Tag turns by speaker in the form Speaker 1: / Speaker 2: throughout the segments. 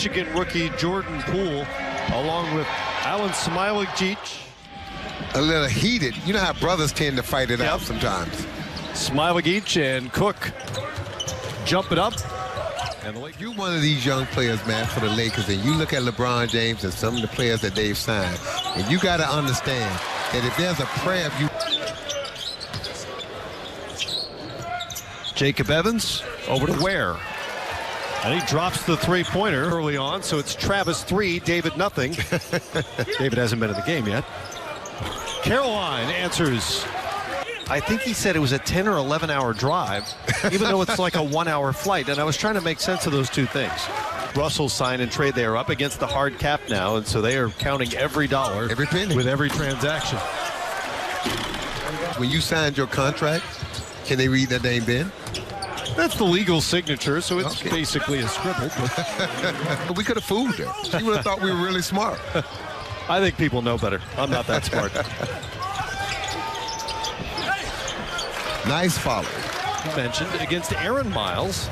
Speaker 1: Michigan rookie Jordan Poole, along with Alan Smiley-Geach.
Speaker 2: A little heated. You know how brothers tend to fight it out sometimes.
Speaker 1: Smiley-Geach and Cook jump it up. And
Speaker 2: you're one of these young players, man, for the Lakers, and you look at LeBron James and some of the players that they've signed, and you got to understand that if there's a prayer of you.
Speaker 1: Jacob Evans over to Ware. And he drops the three-pointer early on, so it's Travis 3, David nothing. David hasn't been in the game yet. Caroline answers. I think he said it was a 10 or 11-hour drive, even though it's like a 1-hour flight. And I was trying to make sense of those two things. Russell sign and trade, they are up against the hard cap now, and so they are counting every dollar,
Speaker 2: every penny,
Speaker 1: with every transaction.
Speaker 2: When you signed your contract, can they read that name then?
Speaker 1: That's the legal signature, so it's basically a scribble.
Speaker 2: But we could have fooled her. She would have thought we were really smart.
Speaker 1: I think people know better. I'm not that smart.
Speaker 2: Nice follow.
Speaker 1: Mentioned against Aaron Miles,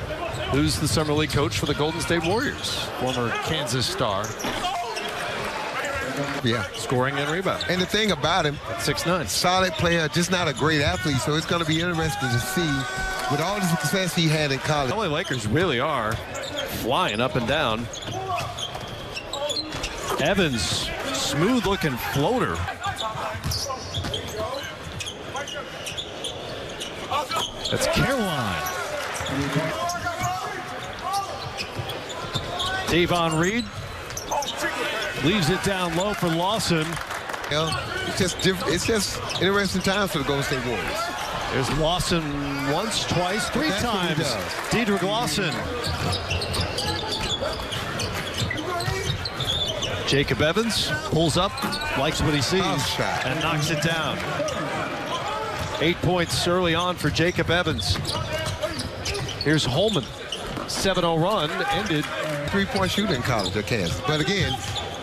Speaker 1: who's the summer league coach for the Golden State Warriors, former Kansas star.
Speaker 2: Yeah,
Speaker 1: scoring and rebound.
Speaker 2: And the thing about him,
Speaker 1: 6'9",
Speaker 2: solid player, just not a great athlete. So it's going to be interesting to see with all the success he had in college.
Speaker 1: The LA Lakers really are flying up and down. Evans, smooth-looking floater. That's Caroline. Davon Reed leaves it down low for Lawson.
Speaker 2: You know, it's just interesting times for the Golden State Warriors.
Speaker 1: There's Lawson once, twice, three times. Dedrick Lawson. Jacob Evans pulls up, likes what he sees, and knocks it down. 8 points early on for Jacob Evans. Here's Holman. 7-0 run ended.
Speaker 2: Three-point shooter in college at Kansas. But again,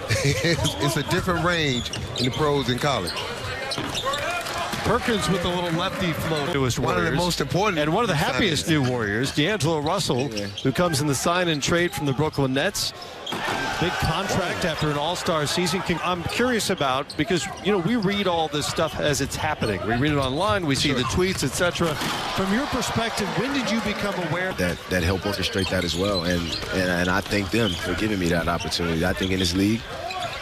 Speaker 2: it's a different range in the pros in college.
Speaker 1: Perkins with a little lefty flow to his
Speaker 2: One of the most important.
Speaker 1: And one of the happiest new Warriors, D'Angelo Russell, who comes in the sign and trade from the Brooklyn Nets. Big contract after an all-star season. I'm curious about, because, you know, we read all this stuff as it's happening. We read it online, we see the tweets, etc. From your perspective, when did you become aware
Speaker 3: that helped orchestrate that as well? And I thank them for giving me that opportunity. I think in this league,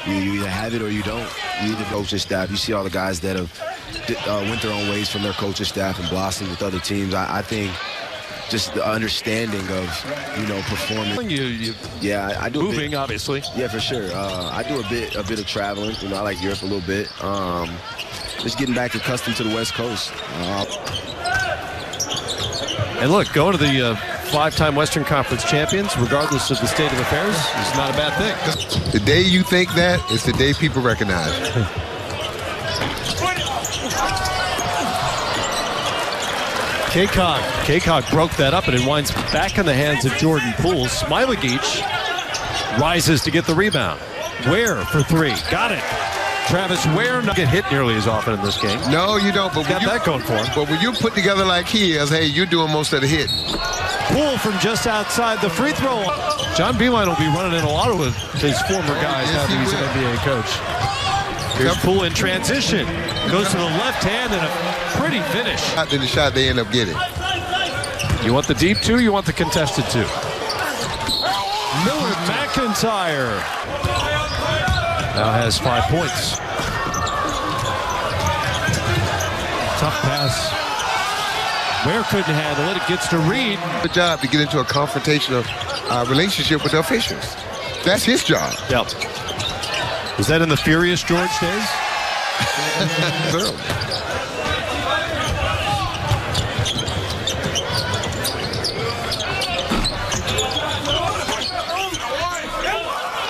Speaker 3: you either have it or you don't. You either coaching staff. You see all the guys that have went their own ways from their coaching staff and blossomed with other teams. I think just the understanding of, you know, performing. Yeah, I do
Speaker 1: moving, obviously.
Speaker 3: Yeah, for sure. I do a bit of traveling. You know, I like Europe a little bit. Just getting back accustomed to the West Coast.
Speaker 1: And look, going to the five-time Western Conference champions, regardless of the state of affairs, is not a bad thing.
Speaker 2: The day you think that is the day people recognize it.
Speaker 1: Kaycock broke that up, and it winds back in the hands of Jordan Poole. Smiley-Geach rises to get the rebound. Ware for three. Got it. Travis Ware not get hit nearly as often in this game.
Speaker 2: No, you don't. But
Speaker 1: got that going for him.
Speaker 2: But when you put together like he is, hey, you're doing most of the hit.
Speaker 1: Poole from just outside the free throw. John Beilein will be running in a lot with his former guys now that he's an NBA coach. Here's Poole in transition. Goes to the left hand and a pretty finish.
Speaker 2: After the shot they end up getting.
Speaker 1: You want the deep two, you want the contested two. Miller McIntyre now has 5 points. Tough pass. Ware couldn't handle it. It gets to Reed.
Speaker 2: Good job to get into a confrontational relationship with the officials. That's his job.
Speaker 1: Yep. Was that in the Furious George days?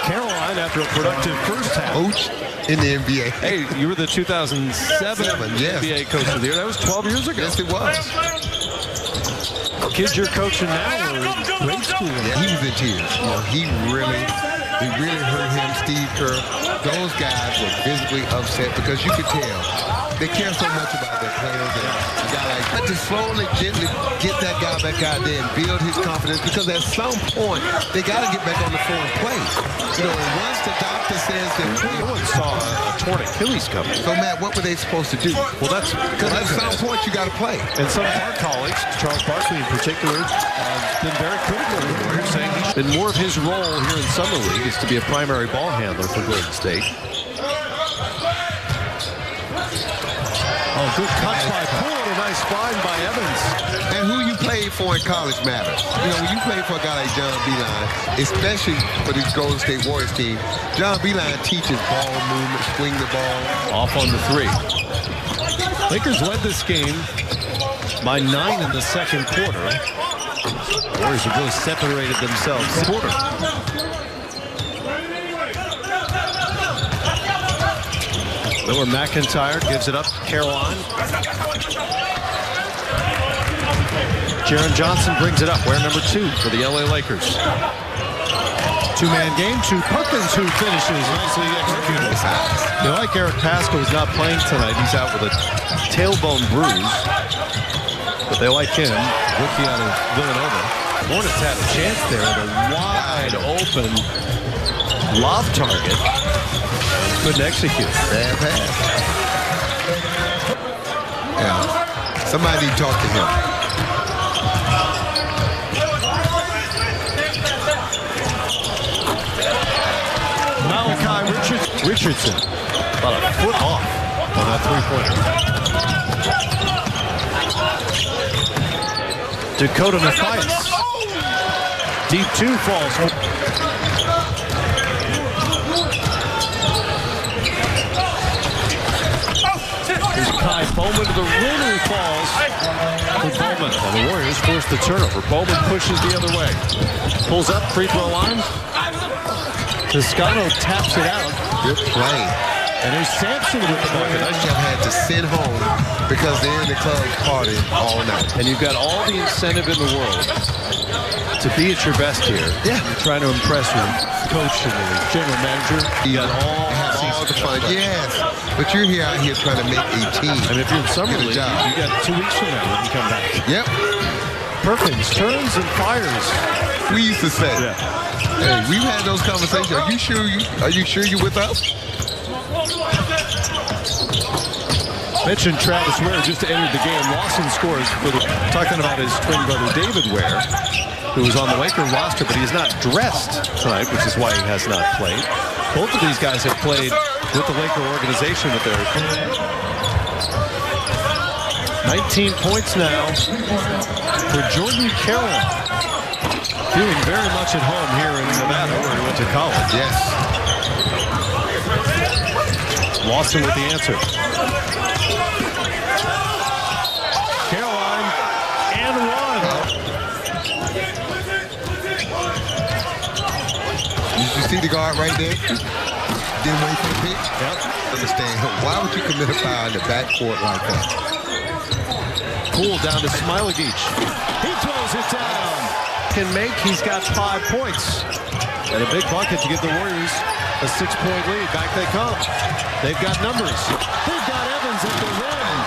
Speaker 1: Caroline, after a productive first half.
Speaker 2: Coach in the NBA.
Speaker 1: Hey, you were the 2007 NBA Coach of the Year. That was 12 years ago.
Speaker 2: Yes, it was.
Speaker 1: Kids you're coaching now are in grade school.
Speaker 2: Yeah, he was in tears. You know, he really hurt him, Steve Kerr. Those guys were visibly upset because you could tell they care so much about their players. And a guy like that, just slowly, gently get that guy back out there and build his confidence, because at some point, they got to get back on the floor and play. You know, and once the doctor says they're clear.
Speaker 1: No one saw a torn Achilles coming.
Speaker 2: So, Matt, what were they supposed to do?
Speaker 1: Well, that's
Speaker 2: because at some point you got to play.
Speaker 1: And some of our colleagues, Charles Barkley in particular, has been very critical of the Warriors, saying and more of his role here in Summer League is to be a primary ball handler for Golden State. Oh, good cut by Poole. A nice find by Evans.
Speaker 2: And who you played for in college matters. You know, when you play for a guy like John Beeline, especially for this Golden State Warriors team, John Beeline teaches ball movement, swing the ball.
Speaker 1: Off on the three. Lakers led this game by 9 in the second quarter. Warriors have really separated themselves. Quarter. Miller McIntyre gives it up. Caroline. Jaren Johnson brings it up. Wear number 2 for the LA Lakers. Two-man game. Perkins who finishes nicely executed. You know, like Eric Paschal is not playing tonight. He's out with a tailbone bruise. But they like him. Rookie out of Villanova. Hornets had a chance there with a wide open lob target. Couldn't execute.
Speaker 2: Bad pass. Yeah. Somebody talk to him.
Speaker 1: Malachi Richardson. About a foot off on that three-pointer. Dakota Mathias. Deep 2 falls. Here's Kai Bowman to the rim and falls for Bowman. And the Warriors force the turnover. Bowman pushes the other way. Pulls up, free throw line. Toscano taps it out.
Speaker 2: Good play.
Speaker 1: And there's Sampson with the bucket.
Speaker 2: I've had to send home because they're in the club party all night.
Speaker 1: And you've got all the incentive in the world to be at your best here.
Speaker 2: Yeah.
Speaker 1: You're trying to impress your coach and the general manager. You got all
Speaker 2: the fun. Yes. But you're here out here trying to make a team.
Speaker 1: And if you're in Summer League, you got 2 weeks from now when you come back.
Speaker 2: Yep.
Speaker 1: Perkins turns and fires.
Speaker 2: We used to say,
Speaker 1: yeah.
Speaker 2: Hey, we've had those conversations. Are you sure you're with us?
Speaker 1: Mentioned Travis Ware just entered the game. Lawson scores for talking about his twin brother David Ware, who was on the Lakers roster, but he is not dressed tonight, which is why he has not played. Both of these guys have played with the Laker organization with their 19 points now for Jordan Caroline. Feeling very much at home here in Nevada, where he went to college.
Speaker 2: Yes.
Speaker 1: Lawson with the answer. Caroline and one.
Speaker 2: You see the guard right there? Didn't wait for the pick?
Speaker 1: Yep.
Speaker 2: Understand. Why would you commit a foul in the backcourt like that?
Speaker 1: Poole down to Smiley-Geach. He throws it down. Can make. He's got 5 points. And a big bucket to give the Warriors a 6-point lead. Back they come. They've got numbers. They've got Evans at the rim.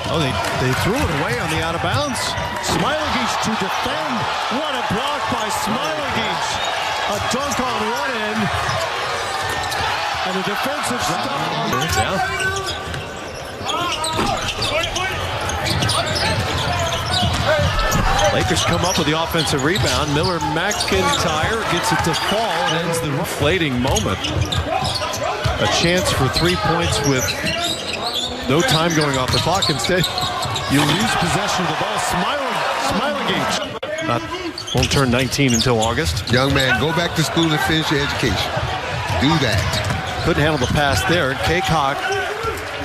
Speaker 1: Oh, they threw it away on the out of bounds. Smiley-Geach to defend. What a block by Smiley-Geach. A dunk on one end. And a defensive stop on the other. Lakers come up with the offensive rebound. Miller McIntyre gets it to fall and ends the inflating moment. A chance for 3 points with no time going off the clock. Instead, you lose possession of the ball. Smiley-Geach. Won't turn 19 until August.
Speaker 2: Young man, go back to school and finish your education. Do that.
Speaker 1: Couldn't handle the pass there. K-Cock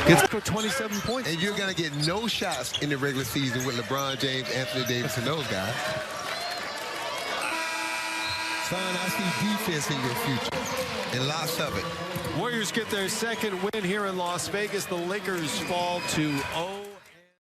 Speaker 1: gets for 27 points.
Speaker 2: And you're going to get no shots in the regular season with LeBron James, Anthony Davis, and those guys. Son, I see defense in your future, and lots of it.
Speaker 1: Warriors get their second win here in Las Vegas. The Lakers fall to 0.